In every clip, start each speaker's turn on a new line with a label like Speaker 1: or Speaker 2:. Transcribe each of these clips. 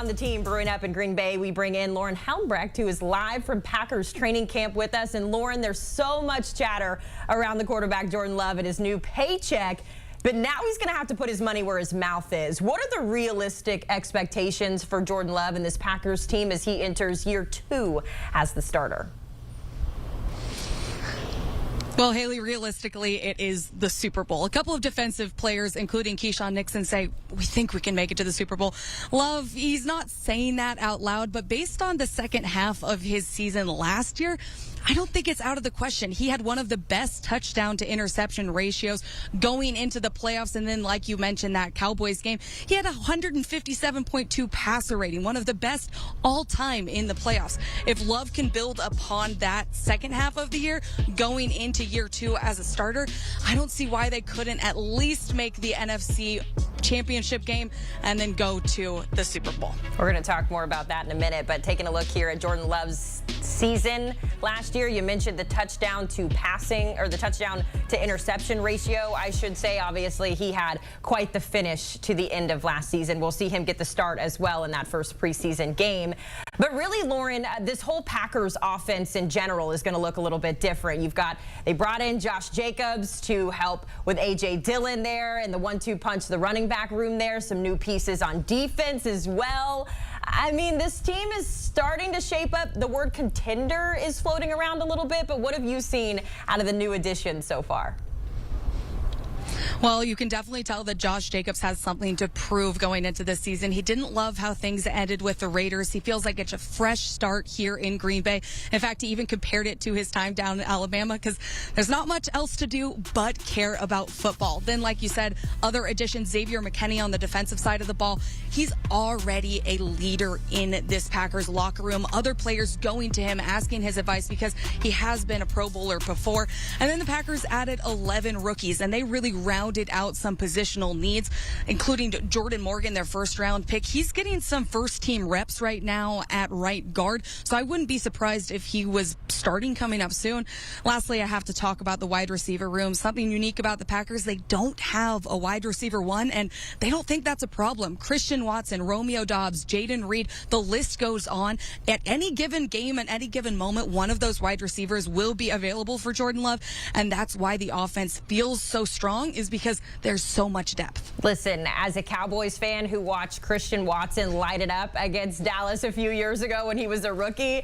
Speaker 1: on the team brewing up in Green Bay, we bring in Lauren Helmbrecht, who is live from Packers training camp with us. And Lauren, there's so much chatter around the quarterback Jordan Love and his new paycheck, but now he's going to have to put his money where his mouth is. What are the realistic expectations for Jordan Love and this Packers team as he enters year 2 as the starter?
Speaker 2: Well, Haley, realistically, it is the Super Bowl. A couple of defensive players, including Keyshawn Nixon, say, we think we can make it to the Super Bowl. Love, he's not saying that out loud, but based on the second half of his season last year, I don't think it's out of the question. He had one of the best touchdown to interception ratios going into the playoffs. And then, like you mentioned, that Cowboys game, he had a 157.2 passer rating, one of the best all time in the playoffs. If Love can build upon that second half of the year, going into year 2 as a starter, I don't see why they couldn't at least make the NFC championship game and then go to the Super Bowl.
Speaker 1: We're going to talk more about that in a minute, but taking a look here at Jordan Love's season last year, you mentioned the touchdown to passing, or the touchdown to interception ratio, I should say. Obviously, he had quite the finish to the end of last season. We'll see him get the start as well in that first preseason game. But really, Lauren, this whole Packers offense in general is going to look a little bit different. They brought in Josh Jacobs to help with A.J. Dillon there and the 1-2 punch, the running back room there. Some new pieces on defense as well. I mean, this team is starting to shape up. The word contender is floating around a little bit, but what have you seen out of the new additions so far?
Speaker 2: Well, you can definitely tell that Josh Jacobs has something to prove going into this season. He didn't love how things ended with the Raiders. He feels like it's a fresh start here in Green Bay. In fact, he even compared it to his time down in Alabama because there's not much else to do but care about football. Then, like you said, other additions, Xavier McKinney on the defensive side of the ball. He's already a leader in this Packers locker room. Other players going to him, asking his advice because he has been a Pro Bowler before. And then the Packers added 11 rookies, and they really rounded out some positional needs, including Jordan Morgan, their first-round pick. He's getting some first-team reps right now at right guard, so I wouldn't be surprised if he was starting coming up soon. Lastly, I have to talk about the wide receiver room. Something unique about the Packers, they don't have a wide receiver one, and they don't think that's a problem. Christian Watson, Romeo Doubs, Jaden Reed, the list goes on. At any given game and any given moment, one of those wide receivers will be available for Jordan Love, and that's why the offense feels so strong, is because there's so much depth.
Speaker 1: Listen, as a Cowboys fan who watched Christian Watson light it up against Dallas a few years ago when he was a rookie,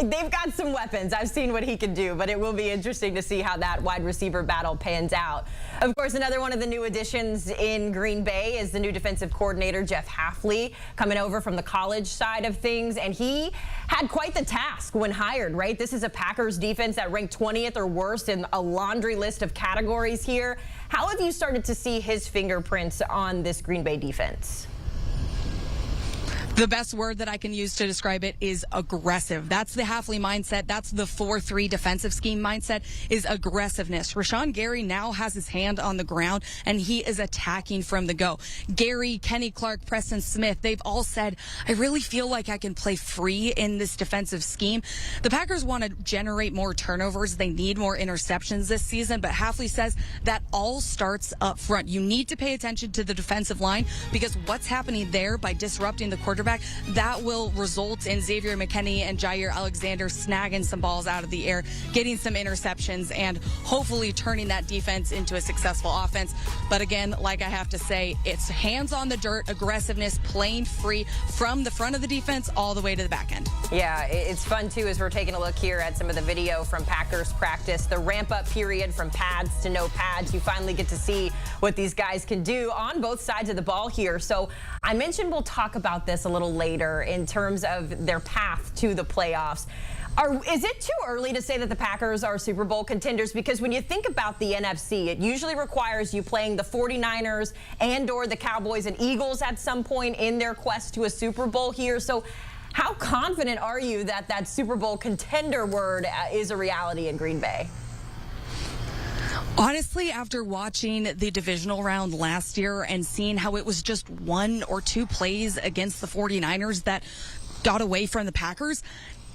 Speaker 1: they've got some weapons. I've seen what he can do, but it will be interesting to see how that wide receiver battle pans out. Of course, another one of the new additions in Green Bay is the new defensive coordinator, Jeff Hafley, coming over from the college side of things, and he had quite the task when hired, right? This is a Packers defense that ranked 20th or worse in a laundry list of categories here. How have you started to see his fingerprints on this Green Bay defense?
Speaker 2: The best word that I can use to describe it is aggressive. That's the Hafley mindset. That's the 4-3 defensive scheme mindset, is aggressiveness. Rashawn Gary now has his hand on the ground, and he is attacking from the go. Gary, Kenny Clark, Preston Smith, they've all said, I really feel like I can play free in this defensive scheme. The Packers want to generate more turnovers. They need more interceptions this season, but Hafley says that all starts up front. You need to pay attention to the defensive line because what's happening there by disrupting the quarterback, that will result in Xavier McKinney and Jair Alexander snagging some balls out of the air, getting some interceptions, and hopefully turning that defense into a successful offense. But again, like I have to say, it's hands on the dirt, aggressiveness, playing free from the front of the defense all the way to the back end.
Speaker 1: Yeah, it's fun, too, as we're taking a look here at some of the video from Packers practice. The ramp-up period from pads to no pads. You finally get to see what these guys can do on both sides of the ball here. So I mentioned we'll talk about this a little later in terms of their path to the playoffs. Is it too early to say that the Packers are Super Bowl contenders? Because when you think about the NFC, it usually requires you playing the 49ers and or the Cowboys and Eagles at some point in their quest to a Super Bowl here. So how confident are you that that Super Bowl contender word is a reality in Green Bay?
Speaker 2: Honestly, after watching the divisional round last year and seeing how it was just 1 or 2 plays against the 49ers that got away from the Packers,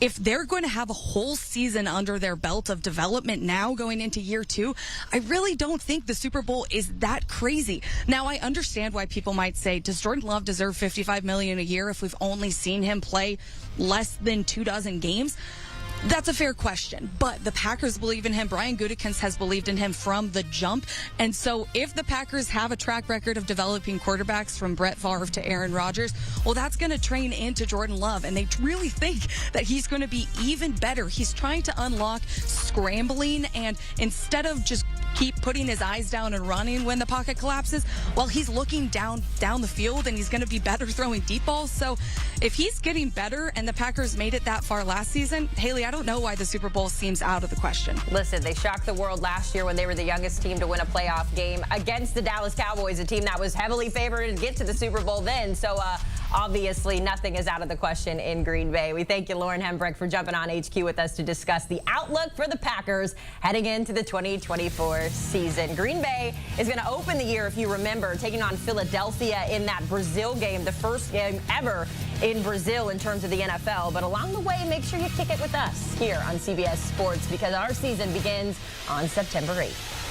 Speaker 2: if they're going to have a whole season under their belt of development now going into year 2, I really don't think the Super Bowl is that crazy. Now, I understand why people might say, does Jordan Love deserve $55 million a year if we've only seen him play less than 24 games? That's a fair question, but the Packers believe in him. Brian Gutekunst has believed in him from the jump. And so if the Packers have a track record of developing quarterbacks from Brett Favre to Aaron Rodgers, well, that's going to train into Jordan Love. And they really think that he's going to be even better. He's trying to unlock scrambling, and instead of just keep putting his eyes down and running when the pocket collapses, well, he's looking down the field, and he's going to be better throwing deep balls. So if he's getting better and the Packers made it that far last season, Haley, I don't know why the Super Bowl seems out of the question.
Speaker 1: Listen, they shocked the world last year when they were the youngest team to win a playoff game against the Dallas Cowboys, a team that was heavily favored to get to the Super Bowl then. So obviously nothing is out of the question in Green Bay. We thank you, Lauren Helmbrecht, for jumping on HQ with us to discuss the outlook for the Packers heading into the 2024 season. Green Bay is going to open the year, if you remember, taking on Philadelphia in that Brazil game, the first game ever in Brazil in terms of the NFL. But along the way, make sure you kick it with us here on CBS Sports, because our season begins on September 8th.